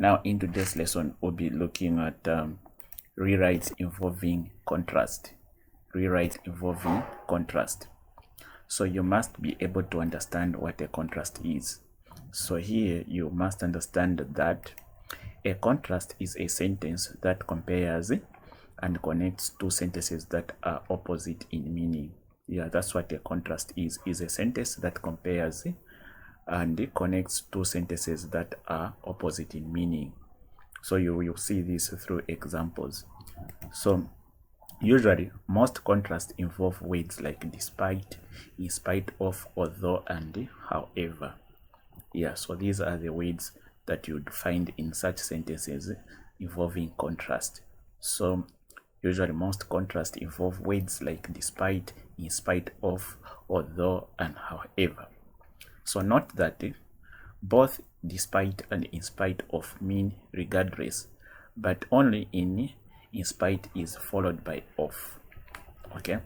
Now in today's lesson, we'll be looking at rewrites involving contrast. Rewrite involving contrast. So you must be able to understand what a contrast is. So here you must understand that a contrast is a sentence that compares and connects two sentences that are opposite in meaning. Yeah, that's what a contrast is a sentence that compares and connects two sentences that are opposite in meaning. So you will see this through examples. So usually most contrasts involve words like despite, in spite of, although, and however. Yeah, so these are the words that you'd find in such sentences involving contrast. So usually most contrasts involve words like despite, in spite of, although, and however. So note that both despite and in spite of mean regardless, but only in spite is followed by of. Okay,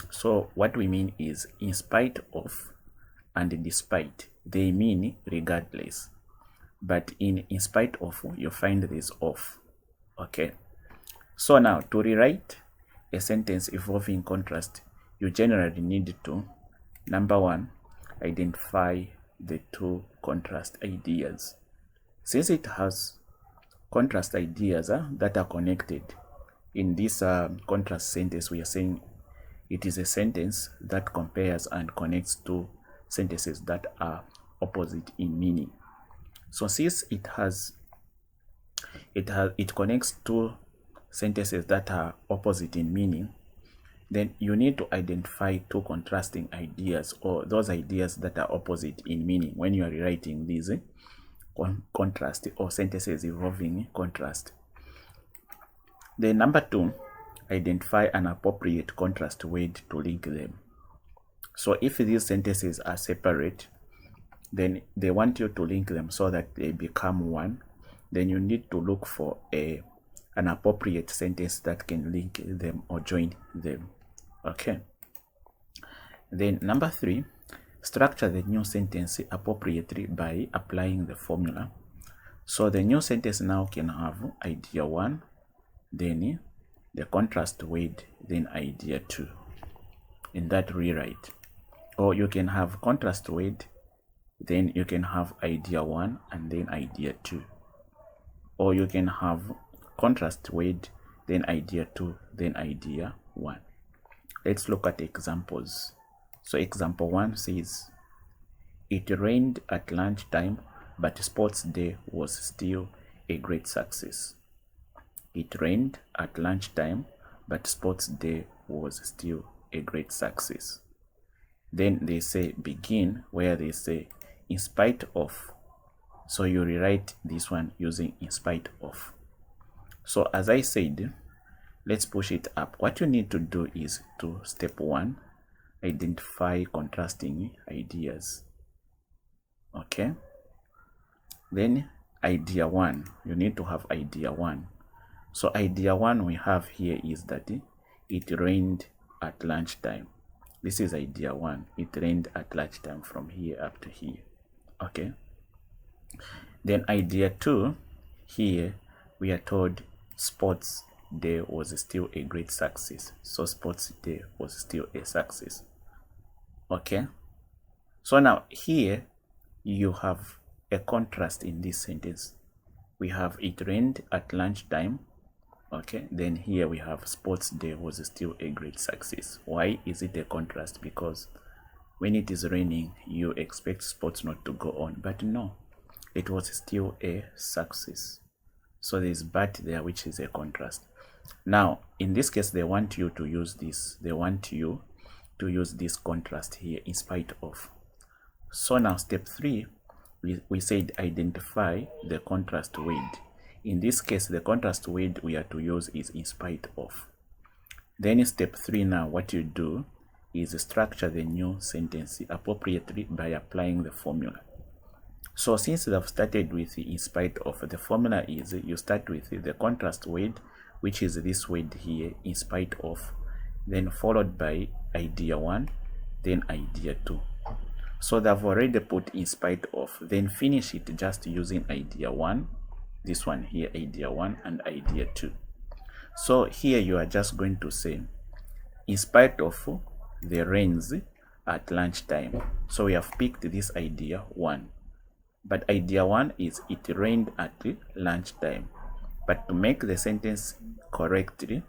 so what we mean is in spite of and despite, they mean regardless, but in spite of you find this of. Okay, so now to rewrite a sentence involving contrast, you generally need to, number one, identify the two contrast ideas. Since it has contrast ideas that are connected, in this contrast sentence we are saying it is a sentence that compares and connects two sentences that are opposite in meaning. So since it connects two sentences that are opposite in meaning, then you need to identify two contrasting ideas, or those ideas that are opposite in meaning, when you are rewriting these contrast or sentences involving contrast. Then number two, identify an appropriate contrast word to link them. So if these sentences are separate, then they want you to link them so that they become one. Then you need to look for an appropriate sentence that can link them or join them. Okay. Then number three, structure the new sentence appropriately by applying the formula. So the new sentence now can have idea one, then the contrast word, then idea two in that rewrite. Or you can have contrast word, then you can have idea one and then idea two. Or you can have contrast word, then idea two, then idea one. Let's look at examples. So example one says, it rained at lunchtime, but sports day was still a great success. It rained at lunchtime, but sports day was still a great success. Then they say begin, where they say in spite of. So you rewrite this one using in spite of. So as I said, let's push it up. What you need to do is to step one, identify contrasting ideas. Okay. Then idea one, you need to have idea one. So idea one we have here is that it rained at lunchtime. This is idea one. It rained at lunchtime from here up to here. Okay. Then idea two, here we are told sports day was still a great success. So sports day was still a success. Okay. So now here you have a contrast in this sentence. We have it rained at lunchtime. Okay, then here we have sports day was still a great success. Why is it a contrast? Because when it is raining, you expect sports not to go on, but no, it was still a success. So there's but there, which is a contrast. Now, in this case, they want you to use this. They want you to use this contrast here in spite of. So now step three, we said identify the contrast word. In this case, the contrast word we are to use is in spite of. Then step three, now what you do is structure the new sentence appropriately by applying the formula. So since they've started with in spite of, the formula is you start with the contrast word, which is this word here, in spite of, then followed by idea one, then idea two. So they've already put in spite of, then finish it just using idea one, this one here, idea 1 and idea 2. So here you are just going to say, in spite of the rains at lunchtime. So we have picked this idea 1. But idea 1 is it rained at lunchtime. But to make the sentence correctly,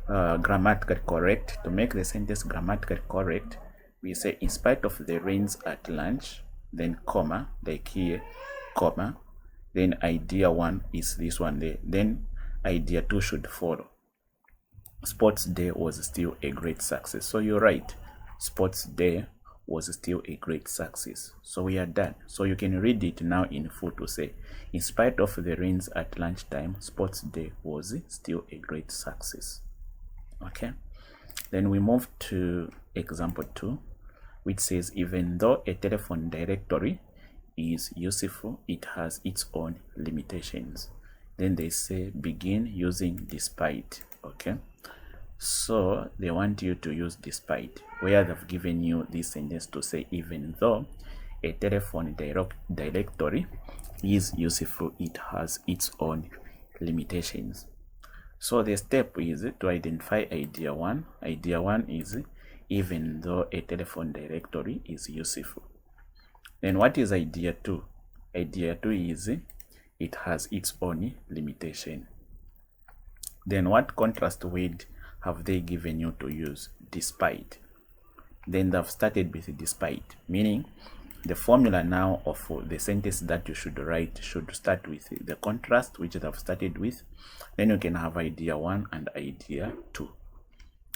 grammatically correct, to make the sentence grammatically correct, we say in spite of the rains at lunch, then comma, like here, comma, then idea 1 is this one there. Then idea 2 should follow. Sports day was still a great success. So you're right. Sports day was still a great success. So we are done. So you can read it now in full to say, in spite of the rains at lunchtime, sports day was still a great success. Okay. Then we move to example 2, which says, even though a telephone directory is useful, it has its own limitations. Then they say begin using despite. Okay. So they want you to use despite, where they've given you this sentence to say, even though a telephone directory is useful, it has its own limitations. So the step is to identify idea 1. Idea 1 is even though a telephone directory is useful. Then what is idea 2? Idea 2 is it has its own limitation. Then what contrast word have they given you to use? Despite. Then they've started with despite, meaning the formula now of the sentence that you should write should start with the contrast, which they've started with. Then you can have idea 1 and idea 2.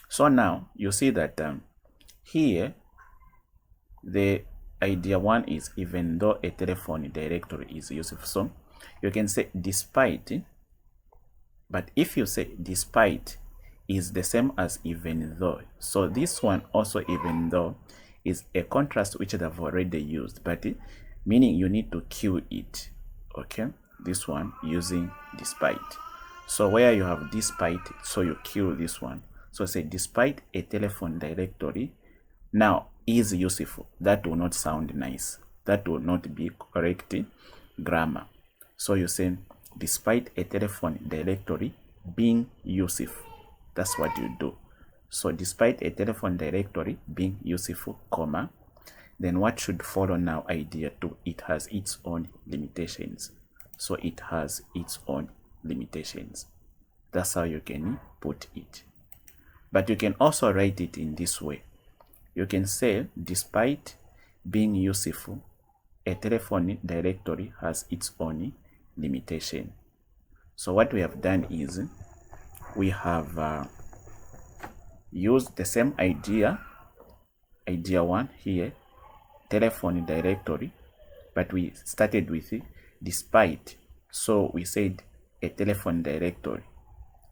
So now you see that here the idea 1 is even though a telephone directory is useful. So you can say despite, but if you say despite is the same as even though, so this one also even though is a contrast which they've already used, but meaning you need to cue it. Okay, this one using despite. So where you have despite, so you cue this one. So say despite a telephone directory now is useful. That will not sound nice. That will not be correct grammar. So you say despite a telephone directory being useful. That's what you do. So despite a telephone directory being useful, comma, then what should follow now? Idea 2, it has its own limitations. So it has its own limitations. That's how you can put it. But you can also write it in this way. You can say despite being useful, a telephone directory has its own limitation. So what we have done is we have used the same idea 1 here, telephone directory, but we started with despite. So we said a telephone directory.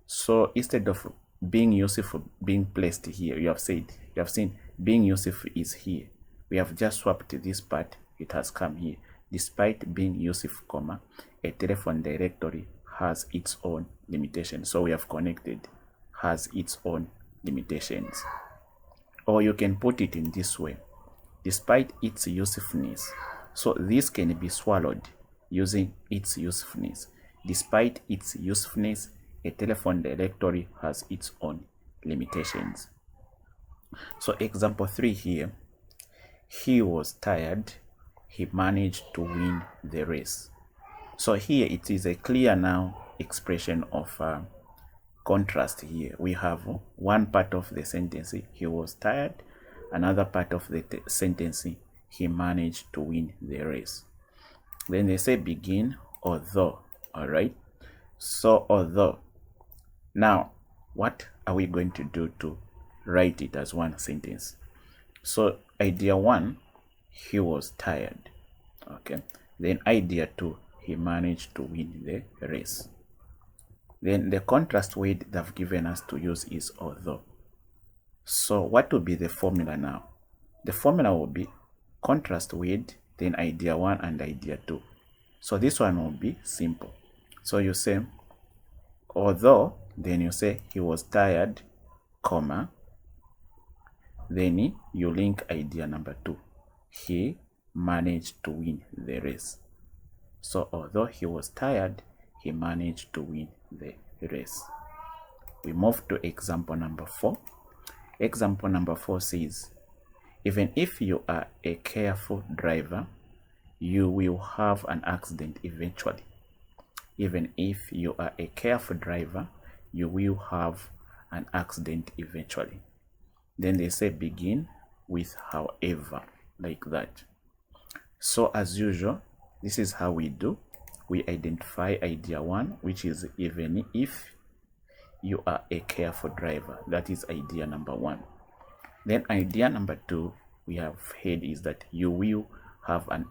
So instead of being useful being placed here, you have seen being useful is here. We have just swapped this part, it has come here. Despite being useful, comma, a telephone directory has its own limitations. So we have connected has its own limitations. Or you can put it in this way, despite its usefulness. So this can be swallowed using its usefulness. Despite its usefulness, a telephone directory has its own limitations. So example 3 here, he was tired, he managed to win the race. So here it is a clear now expression of contrast. Here we have one part of the sentence, he was tired, another part of the sentence, he managed to win the race. Then they say begin although. All right, so although. Now what are we going to do to write it as one sentence? So idea 1, he was tired. Okay, then idea 2, he managed to win the race. Then the contrast word they've given us to use is although. So what will be the formula now? The formula will be contrast word, then idea 1 and idea 2. So this one will be simple. So you say although, then you say he was tired, comma, then you link idea number 2, he managed to win the race. So although he was tired, he managed to win the race. We move to example number 4. Example number 4 says, even if you are a careful driver, you will have an accident eventually. Even if you are a careful driver, you will have an accident eventually. Then they say begin with however, like that. So as usual, this is how we do. We identify idea 1, which is even if you are a careful driver. That is idea number 1. Then idea number 2 we have heard is that you will have an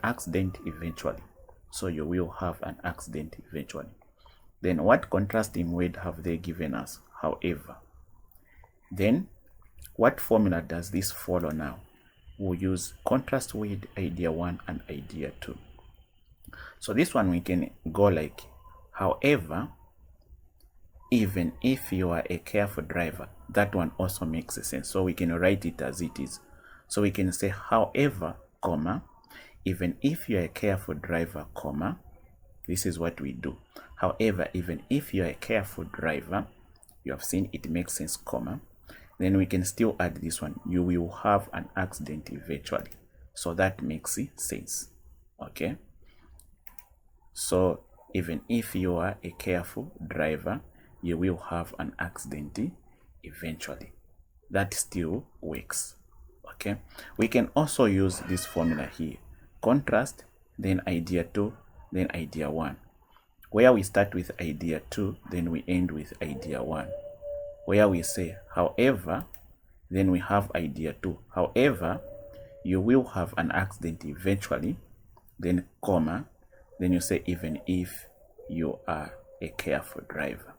accident eventually. So you will have an accident eventually. Then what contrasting word have they given us? However. Then what formula does this follow now? We'll use contrast word idea 1 and idea 2. So this one we can go like, however, even if you are a careful driver. That one also makes sense. So we can write it as it is. So we can say, however, comma, even if you are a careful driver, comma, this is what we do. However, even if you are a careful driver, you have seen it makes sense, comma, then we can still add this one. You will have an accident eventually. So that makes sense. Okay. So even if you are a careful driver, you will have an accident eventually. That still works. Okay. We can also use this formula here. Contrast, then idea 2, then idea 1. Where we start with idea 2, then we end with idea 1. Where we say, however, then we have idea 2. However, you will have an accident eventually, then comma, then you say even if you are a careful driver.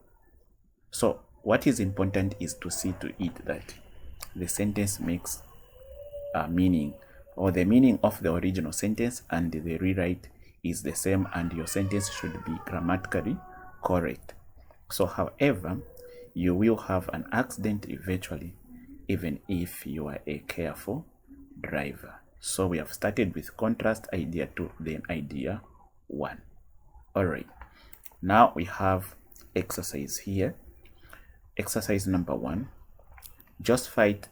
So what is important is to see to it that the sentence makes a meaning, or the meaning of the original sentence and the rewrite is the same, and your sentence should be grammatically correct. So however, you will have an accident eventually, even if you are a careful driver. So we have started with contrast idea 2, then idea 1. All right, now we have exercise here. Exercise number 1. Josephat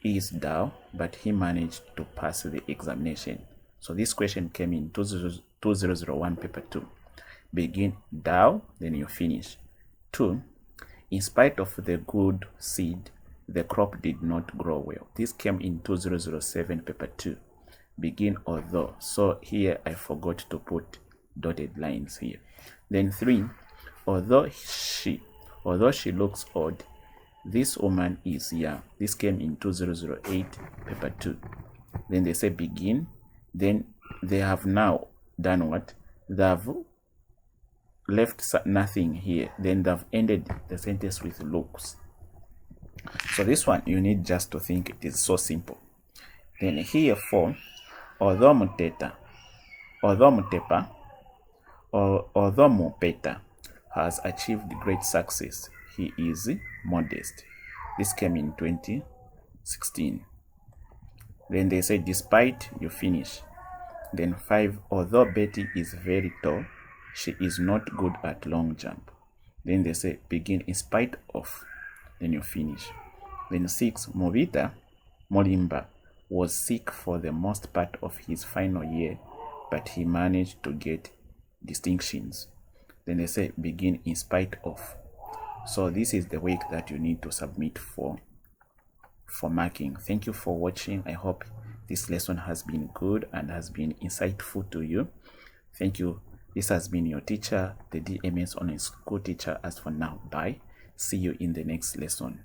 is dull, but he managed to pass the examination. So this question came in 2001 paper 2. Begin dull, then you finish. 2. In spite of the good seed, the crop did not grow well. This came in 2007 paper 2. Begin although. So here I forgot to put dotted lines here. Then 3. Although she looks old, this woman is young. This came in 2008 paper 2. Then they say begin. Then they have now done what? They have left nothing here. Then they've ended the sentence with looks. So this one you need just to think it is so simple. Then here 4. Although Mupeta has achieved great success, he is modest. This came in 2016. Then they say despite, you finish. Then 5. Although Betty is very tall, she is not good at long jump. Then they say begin in spite of, then you finish. Then 6. Molimba was sick for the most part of his final year, but he managed to get distinctions. Then they say begin in spite of. So this is the work that you need to submit for marking. Thank you for watching. I hope this lesson has been good and has been insightful to you. Thank you. This has been your teacher, the DMS Online School teacher. As for now, bye. See you in the next lesson.